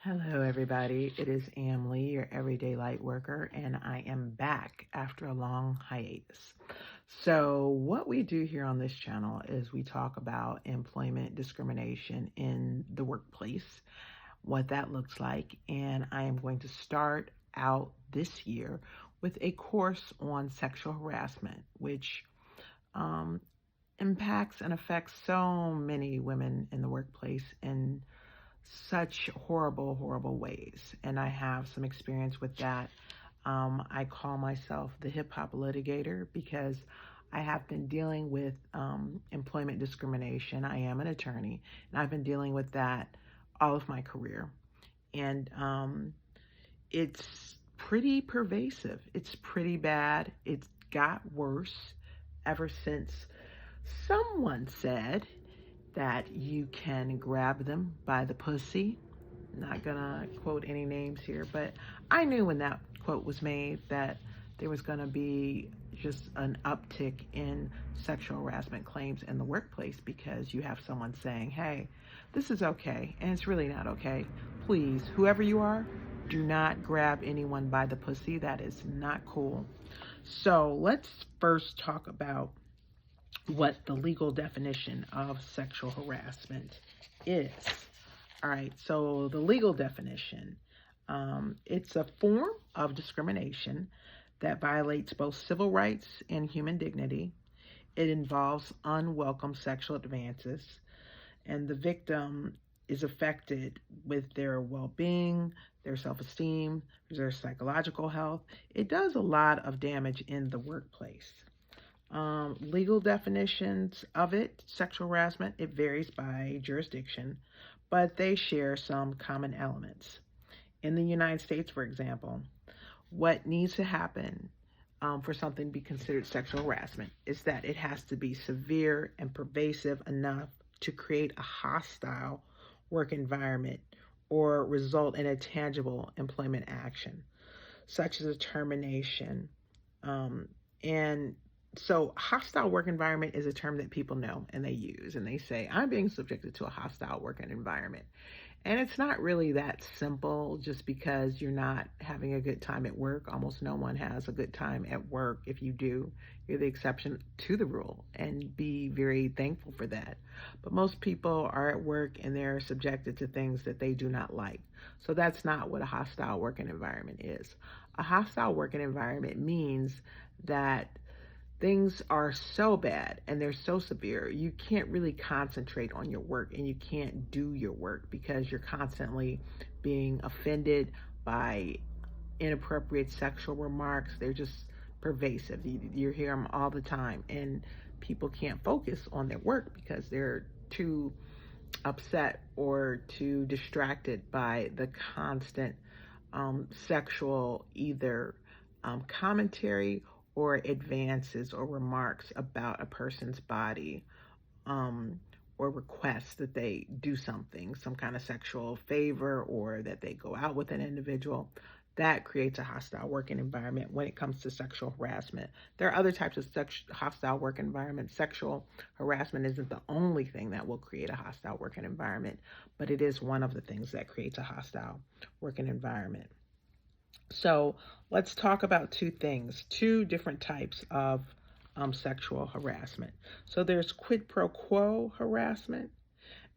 Hello, everybody. It is Amlee, your everyday light worker, and I am back after a long hiatus. So, what we do here on this channel is we talk about employment discrimination in the workplace, what that looks like, and I am going to start out this year with a course on sexual harassment, which um, impacts and affects so many women in the workplace in such horrible, horrible ways. And I have some experience with that. I call myself the hip hop litigator because I have been dealing with employment discrimination. I am an attorney, and I've been dealing with that all of my career. And it's pretty pervasive, it's pretty bad. It's got worse ever since someone said that you can grab them by the pussy. Not gonna quote any names here, but I knew when that quote was made that there was gonna be just an uptick in sexual harassment claims in the workplace because you have someone saying, hey, this is okay, and it's really not okay. Please, whoever you are, do not grab anyone by the pussy. That is not cool. So let's first talk about what the legal definition of sexual harassment is. All right, so the legal definition, it's a form of discrimination that violates both civil rights and human dignity. It involves unwelcome sexual advances, and the victim is affected with their well-being, their self-esteem, their psychological health. It does a lot of damage in the workplace. Legal definitions of it, sexual harassment, it varies by jurisdiction, but they share some common elements. In the United States, for example, what needs to happen for something to be considered sexual harassment is that it has to be severe and pervasive enough to create a hostile work environment or result in a tangible employment action, such as a termination. And so hostile work environment is a term that people know and they use, and they say, I'm being subjected to a hostile working environment. And it's not really that simple just because you're not having a good time at work. Almost no one has a good time at work. If you do, you're the exception to the rule, and be very thankful for that. But most people are at work and they're subjected to things that they do not like. So that's not what a hostile working environment is. A hostile working environment means that things are so bad and they're so severe, you can't really concentrate on your work and you can't do your work because you're constantly being offended by inappropriate sexual remarks. They're just pervasive. You hear them all the time, and people can't focus on their work because they're too upset or too distracted by the constant sexual either commentary or advances or remarks about a person's body, or requests that they do something, some kind of sexual favor, or that they go out with an individual. That creates a hostile working environment when it comes to sexual harassment. There are other types of hostile work environments. Sexual harassment isn't the only thing that will create a hostile working environment, but it is one of the things that creates a hostile working environment. So let's talk about two different types of sexual harassment. So there's quid pro quo harassment,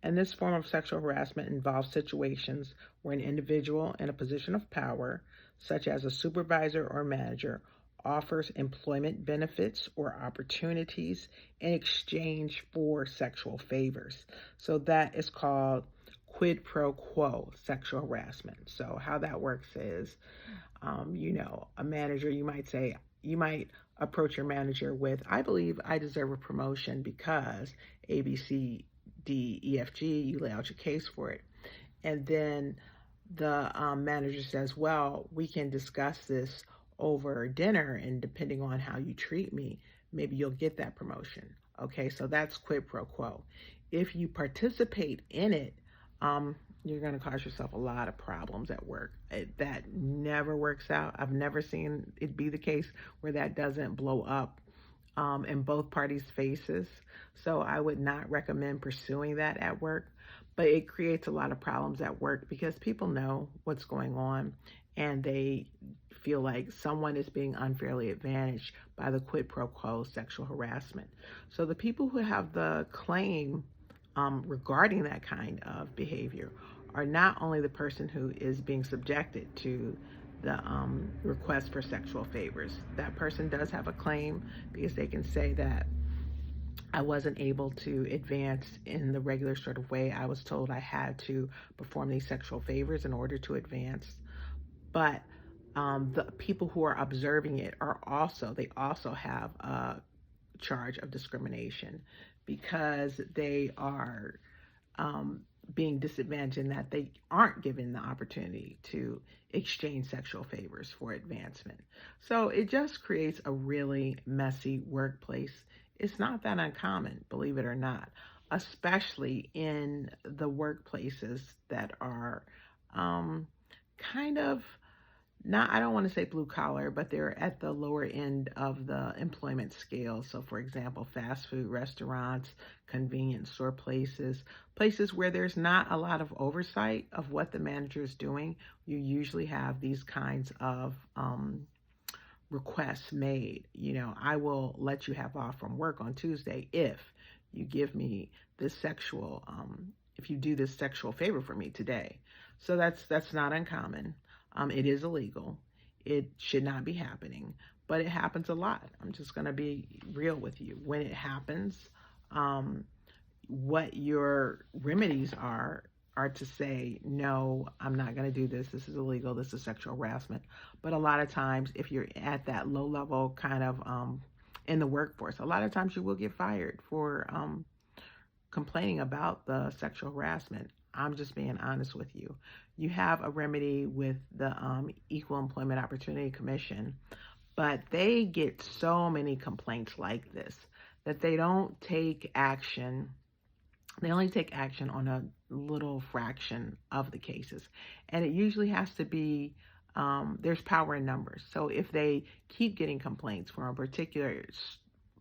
and this form of sexual harassment involves situations where an individual in a position of power, such as a supervisor or manager, offers employment benefits or opportunities in exchange for sexual favors. So that is called quid pro quo sexual harassment. So how that works is, a manager, you might approach your manager with, I believe I deserve a promotion because A, B, C, D, E, F, G, you lay out your case for it. And then the manager says, well, we can discuss this over dinner, and depending on how you treat me, maybe you'll get that promotion. Okay, so that's quid pro quo. If you participate in it, you're going to cause yourself a lot of problems at work. That never works out. I've never seen it be the case where that doesn't blow up in both parties' faces. So I would not recommend pursuing that at work. but it creates a lot of problems at work because people know what's going on and they feel like someone is being unfairly advantaged by the quid pro quo sexual harassment. So the people who have the claim regarding that kind of behavior are not only the person who is being subjected to the request for sexual favors. That person does have a claim because they can say that I wasn't able to advance in the regular sort of way. I was told I had to perform these sexual favors in order to advance. But the people who are observing it they also have a charge of discrimination because they are being disadvantaged in that they aren't given the opportunity to exchange sexual favors for advancement. So it just creates a really messy workplace. It's not that uncommon, believe it or not, especially in the workplaces that are kind of not, I don't want to say blue collar, but they're at the lower end of the employment scale. So, for example, fast food restaurants, convenience store places, places where there's not a lot of oversight of what the manager is doing. You usually have these kinds of requests made. I will let you have off from work on Tuesday if you give me this if you do this sexual favor for me today. So that's not uncommon. It is illegal. It should not be happening, but it happens a lot. I'm just going to be real with you. When it happens, what your remedies are to say, no, I'm not going to do this. This is illegal. This is sexual harassment. But a lot of times, if you're at that low level kind of in the workforce, a lot of times you will get fired for complaining about the sexual harassment. I'm just being honest with you. You have a remedy with the Equal Employment Opportunity Commission, but they get so many complaints like this that they don't take action. They only take action on a little fraction of the cases. And it usually has to be, there's power in numbers. So if they keep getting complaints from a particular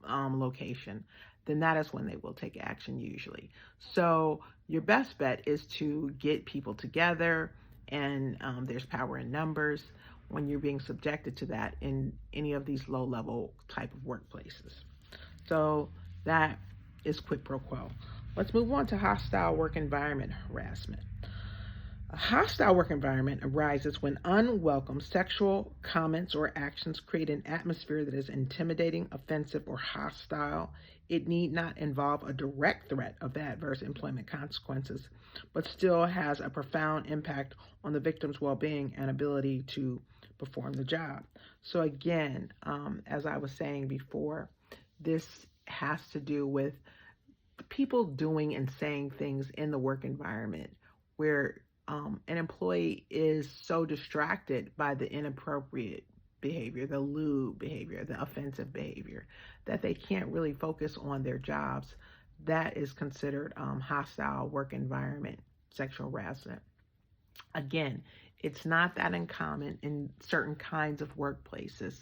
location, then that is when they will take action usually. So your best bet is to get people together, and there's power in numbers when you're being subjected to that in any of these low-level type of workplaces. So that is quid pro quo. Let's move on to hostile work environment harassment. A hostile work environment arises when unwelcome sexual comments or actions create an atmosphere that is intimidating, offensive, or hostile. It need not involve a direct threat of adverse employment consequences, but still has a profound impact on the victim's well-being and ability to perform the job. So again, as I was saying before, this has to do with people doing and saying things in the work environment where an employee is so distracted by the inappropriate behavior, the lewd behavior, the offensive behavior, that they can't really focus on their jobs. That is considered hostile work environment sexual harassment. Again, it's not that uncommon in certain kinds of workplaces.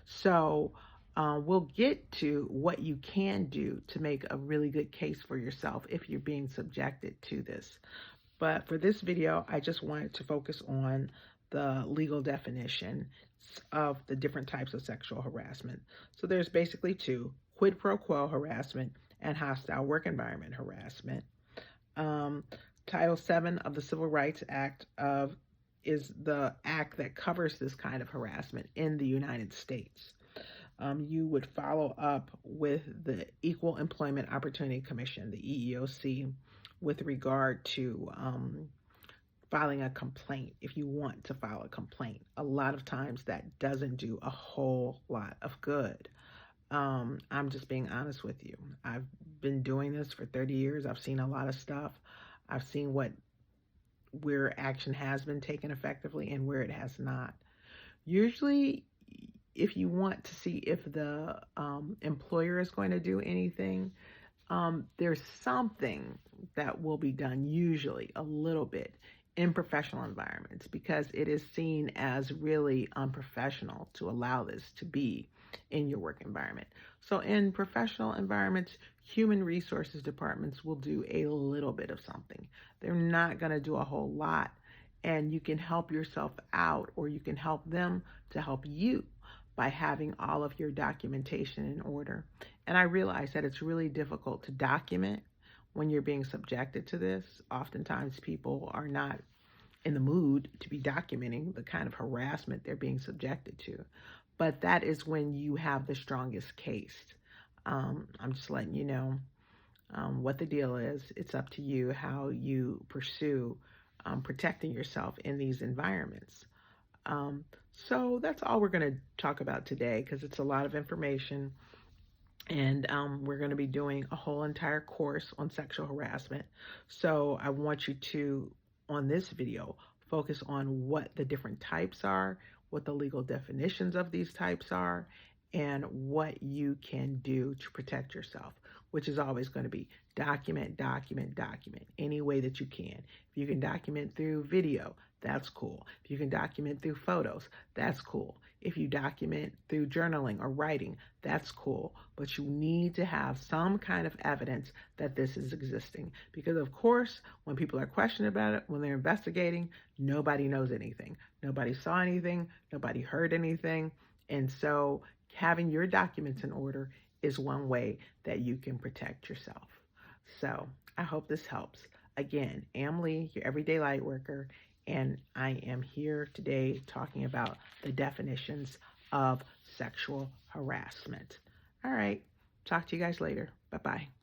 So we'll get to what you can do to make a really good case for yourself if you're being subjected to this. But for this video, I just wanted to focus on the legal definition of the different types of sexual harassment. So there's basically two: quid pro quo harassment and hostile work environment harassment. Title VII of the Civil Rights Act is the act that covers this kind of harassment in the United States. You would follow up with the Equal Employment Opportunity Commission, the EEOC, with regard to filing a complaint if you want to file a complaint. A lot of times that doesn't do a whole lot of good. I'm just being honest with you. I've been doing this for 30 years. I've seen a lot of stuff. I've seen where action has been taken effectively and where it has not. Usually, if you want to see if the employer is going to do anything, there's something that will be done, usually a little bit, in professional environments, because it is seen as really unprofessional to allow this to be in your work environment. So in professional environments, Human resources departments will do a little bit of something. They're not going to do a whole lot. And you can help yourself out, or you can help them to help you by having all of your documentation in order. And I realize that it's really difficult to document when you're being subjected to this. Oftentimes, people are not in the mood to be documenting the kind of harassment they're being subjected to. But that is when you have the strongest case. I'm just letting you know what the deal is. It's up to you how you pursue protecting yourself in these environments. So that's all we're going to talk about today, because it's a lot of information. And we're going to be doing a whole entire course on sexual harassment. So I want you to, on this video, focus on what the different types are, what the legal definitions of these types are, and what you can do to protect yourself, which is always going to be document, document, document, any way that you can. If you can document through video, that's cool. If you can document through photos, that's cool. If you document through journaling or writing, that's cool. But you need to have some kind of evidence that this is existing. Because of course, when people are questioning about it, when they're investigating, nobody knows anything. Nobody saw anything. Nobody heard anything. And so having your documents in order is one way that you can protect yourself. So I hope this helps. Again, Am Lee, your everyday light worker, and I am here today talking about the definitions of sexual harassment. All right, talk to you guys later. Bye-bye.